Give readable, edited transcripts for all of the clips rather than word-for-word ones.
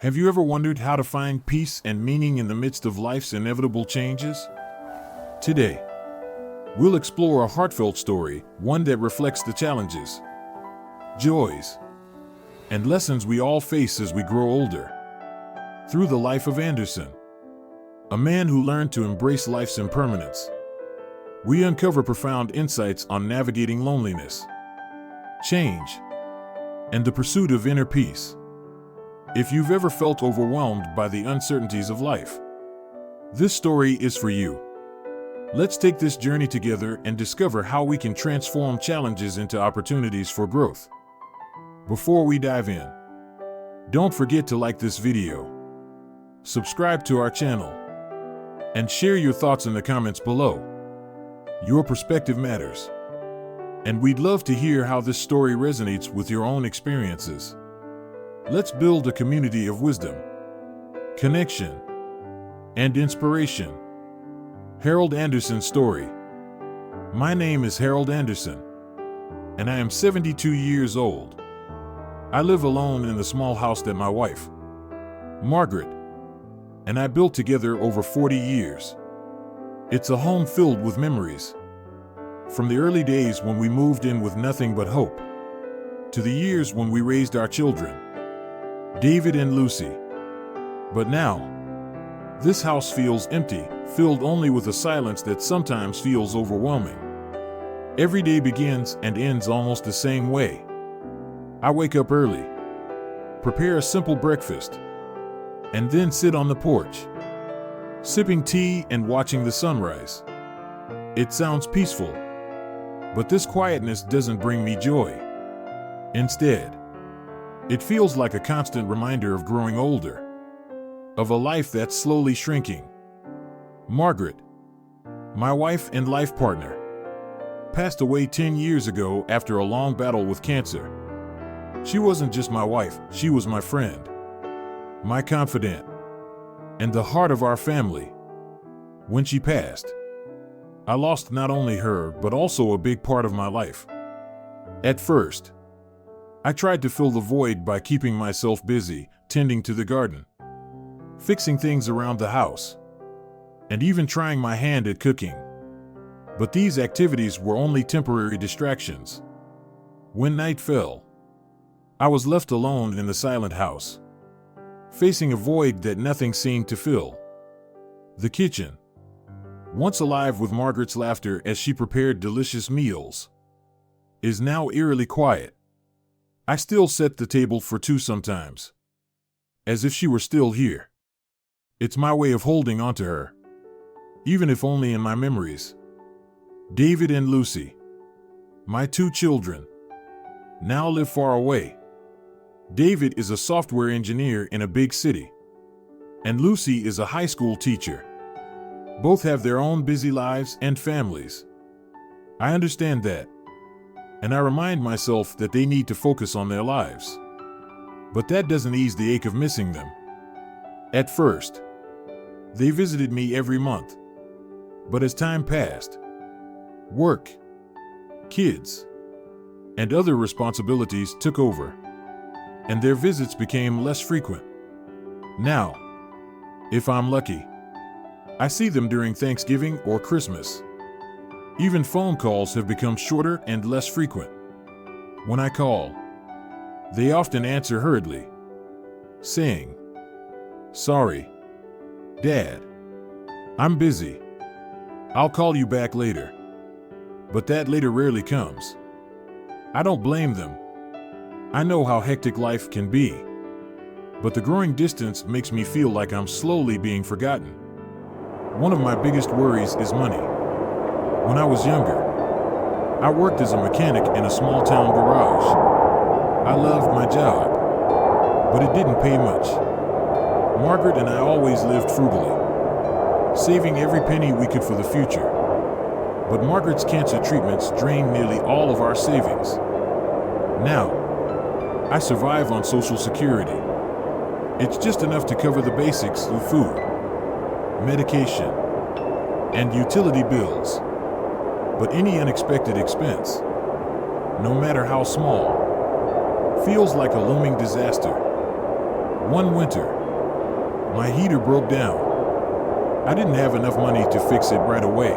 Have you ever wondered how to find peace and meaning in the midst of life's inevitable changes? Today, we'll explore a heartfelt story, one that reflects the challenges, joys, and lessons we all face as we grow older. Through the life of Anderson, a man who learned to embrace life's impermanence, we uncover profound insights on navigating loneliness, change, and the pursuit of inner peace. If you've ever felt overwhelmed by the uncertainties of life, this story is for you. Let's take this journey together and discover how we can transform challenges into opportunities for growth. Before we dive in, don't forget to like this video, subscribe to our channel, and share your thoughts in the comments below. Your perspective matters, and we'd love to hear how this story resonates with your own experiences. Let's build a community of wisdom, connection, and inspiration. Harold Anderson's story. My name is Harold Anderson, and I am 72 years old. I live alone in the small house that my wife, Margaret, and I built together over 40 years. It's a home filled with memories. From the early days when we moved in with nothing but hope, to the years when we raised our children, David and Lucy. But now, this house feels empty, filled only with a silence that sometimes feels overwhelming. Every day begins and ends almost the same way. I wake up early, prepare a simple breakfast, and then sit on the porch, sipping tea and watching the sunrise. It sounds peaceful, but this quietness doesn't bring me joy. Instead, it feels like a constant reminder of growing older, of a life that's slowly shrinking. Margaret, my wife and life partner, passed away 10 years ago after a long battle with cancer. She wasn't just my wife, she was my friend, my confidant, and the heart of our family. When she passed, I lost not only her, but also a big part of my life. At first, I tried to fill the void by keeping myself busy, tending to the garden, fixing things around the house, and even trying my hand at cooking. But these activities were only temporary distractions. When night fell, I was left alone in the silent house, facing a void that nothing seemed to fill. The kitchen, once alive with Margaret's laughter as she prepared delicious meals, is now eerily quiet. I still set the table for two sometimes, as if she were still here. It's my way of holding on to her, even if only in my memories. David and Lucy, my two children, now live far away. David is a software engineer in a big city, and Lucy is a high school teacher. Both have their own busy lives and families. I understand that, and I remind myself that they need to focus on their lives. But that doesn't ease the ache of missing them. At first, they visited me every month. But as time passed, work, kids, and other responsibilities took over, and their visits became less frequent. Now, if I'm lucky, I see them during Thanksgiving or Christmas. Even phone calls have become shorter and less frequent. When I call, they often answer hurriedly, saying, "Sorry, Dad, I'm busy. I'll call you back later." But that later rarely comes. I don't blame them. I know how hectic life can be. But the growing distance makes me feel like I'm slowly being forgotten. One of my biggest worries is money. When I was younger, I worked as a mechanic in a small town garage. I loved my job, but it didn't pay much. Margaret and I always lived frugally, saving every penny we could for the future. But Margaret's cancer treatments drained nearly all of our savings. Now, I survive on Social Security. It's just enough to cover the basics of food, medication, and utility bills. But any unexpected expense, no matter how small, feels like a looming disaster. One winter, my heater broke down. I didn't have enough money to fix it right away,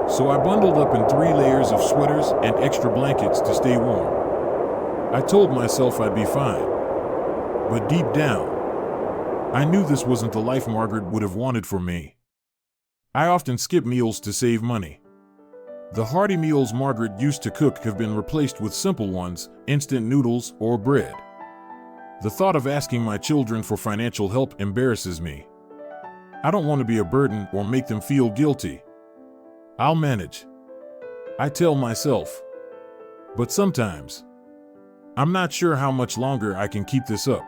so I bundled up in 3 layers of sweaters and extra blankets to stay warm. I told myself I'd be fine, but deep down, I knew this wasn't the life Margaret would have wanted for me. I often skip meals to save money. The hearty meals Margaret used to cook have been replaced with simple ones, instant noodles or bread. The thought of asking my children for financial help embarrasses me. I don't want to be a burden or make them feel guilty. I'll manage, I tell myself. But sometimes, I'm not sure how much longer I can keep this up.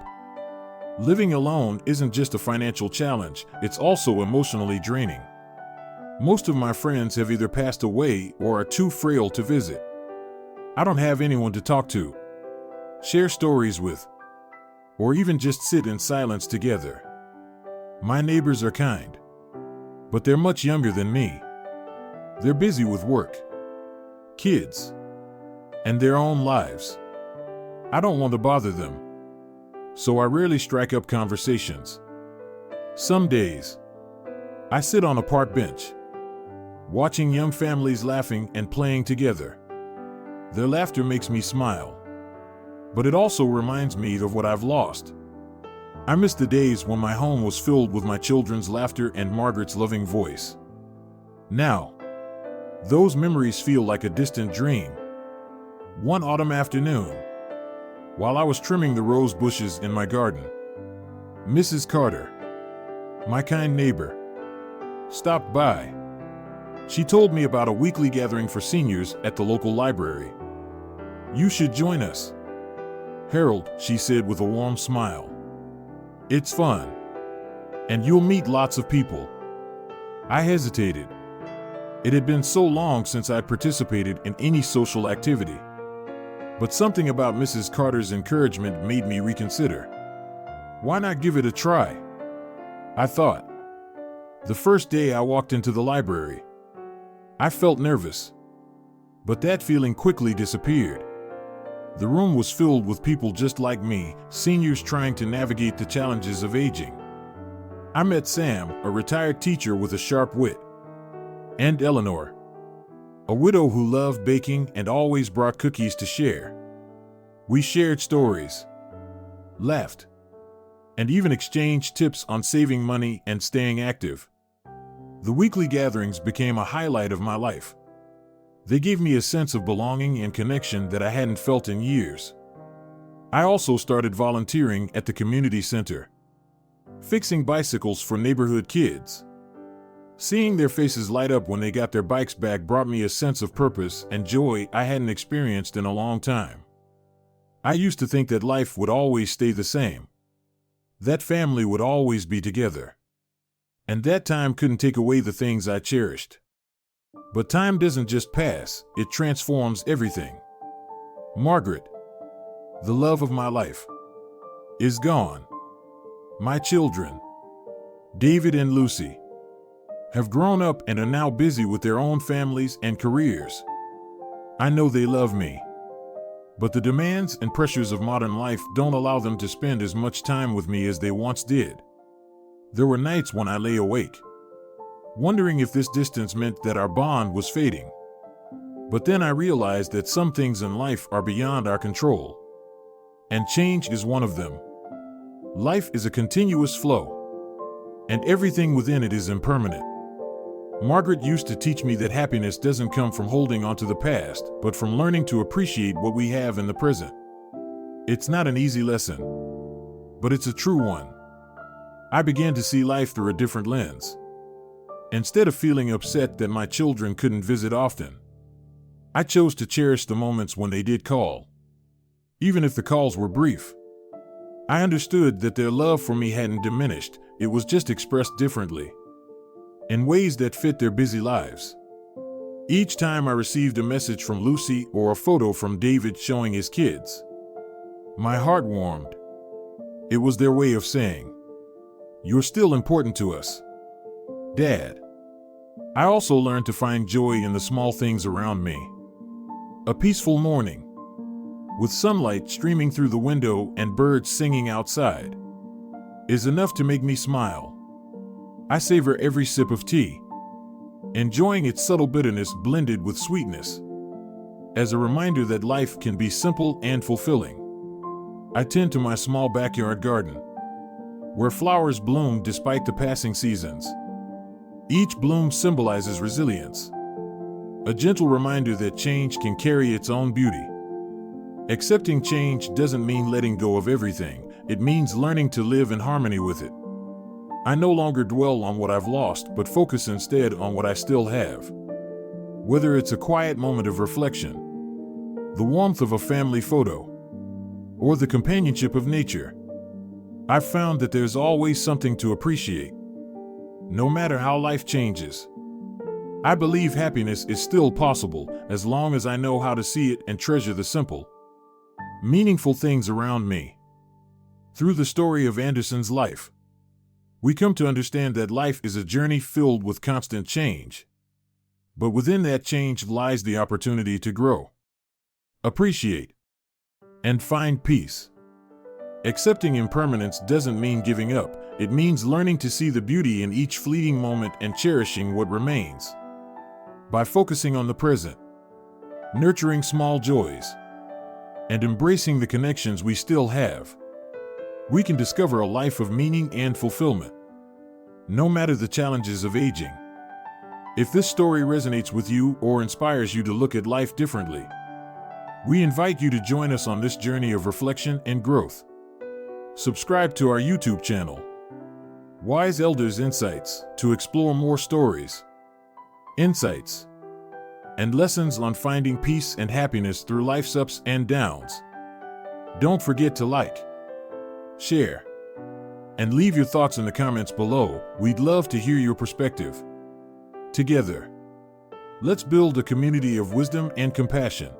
Living alone isn't just a financial challenge, it's also emotionally draining. Most of my friends have either passed away or are too frail to visit. I don't have anyone to talk to, share stories with, or even just sit in silence together. My neighbors are kind, but they're much younger than me. They're busy with work, kids, and their own lives. I don't want to bother them, so I rarely strike up conversations. Some days, I sit on a park bench, watching young families laughing and playing together. Their laughter makes me smile, but it also reminds me of what I've lost. I miss the days when my home was filled with my children's laughter and Margaret's loving voice. Now, those memories feel like a distant dream. One autumn afternoon, while I was trimming the rose bushes in my garden, Mrs. Carter, my kind neighbor, stopped by. She told me about a weekly gathering for seniors at the local library. "You should join us, Harold," she said with a warm smile. "It's fun, and you'll meet lots of people." I hesitated. It had been so long since I'd participated in any social activity. But something about Mrs. Carter's encouragement made me reconsider. Why not give it a try? I thought. The first day I walked into the library, I felt nervous, but that feeling quickly disappeared. The room was filled with people just like me, seniors trying to navigate the challenges of aging. I met Sam, a retired teacher with a sharp wit, and Eleanor, a widow who loved baking and always brought cookies to share. We shared stories, laughed, and even exchanged tips on saving money and staying active. The weekly gatherings became a highlight of my life. They gave me a sense of belonging and connection that I hadn't felt in years. I also started volunteering at the community center, fixing bicycles for neighborhood kids. Seeing their faces light up when they got their bikes back brought me a sense of purpose and joy I hadn't experienced in a long time. I used to think that life would always stay the same, that family would always be together, and that time couldn't take away the things I cherished. But time doesn't just pass, it transforms everything. Margaret, the love of my life, is gone. My children, David and Lucy, have grown up and are now busy with their own families and careers. I know they love me, but the demands and pressures of modern life don't allow them to spend as much time with me as they once did. There were nights when I lay awake, wondering if this distance meant that our bond was fading. But then I realized that some things in life are beyond our control, and change is one of them. Life is a continuous flow, and everything within it is impermanent. Margaret used to teach me that happiness doesn't come from holding on to the past, but from learning to appreciate what we have in the present. It's not an easy lesson, but it's a true one. I began to see life through a different lens. Instead of feeling upset that my children couldn't visit often, I chose to cherish the moments when they did call. Even if the calls were brief, I understood that their love for me hadn't diminished, it was just expressed differently, in ways that fit their busy lives. Each time I received a message from Lucy or a photo from David showing his kids, my heart warmed. It was their way of saying, "You're still important to us, Dad." I also learned to find joy in the small things around me. A peaceful morning, with sunlight streaming through the window and birds singing outside. is enough to make me smile. I savor every sip of tea, enjoying its subtle bitterness blended with sweetness, as a reminder that life can be simple and fulfilling. I tend to my small backyard garden, where flowers bloom despite the passing seasons. Each bloom symbolizes resilience, a gentle reminder that change can carry its own beauty. Accepting change doesn't mean letting go of everything, it means learning to live in harmony with it. I no longer dwell on what I've lost, but focus instead on what I still have. Whether it's a quiet moment of reflection, the warmth of a family photo, or the companionship of nature, I've found that there's always something to appreciate. No matter how life changes, I believe happiness is still possible as long as I know how to see it and treasure the simple, meaningful things around me. Through the story of Anderson's life, we come to understand that life is a journey filled with constant change. But within that change lies the opportunity to grow, appreciate, and find peace. Accepting impermanence doesn't mean giving up, it means learning to see the beauty in each fleeting moment and cherishing what remains. By focusing on the present, nurturing small joys, and embracing the connections we still have, we can discover a life of meaning and fulfillment, no matter the challenges of aging. If this story resonates with you or inspires you to look at life differently, we invite you to join us on this journey of reflection and growth. Subscribe to our YouTube channel, Wise Elders Insights, to explore more stories, insights, and lessons on finding peace and happiness through life's ups and downs. Don't forget to like, share, and leave your thoughts in the comments below. We'd love to hear your perspective. Together, let's build a community of wisdom and compassion.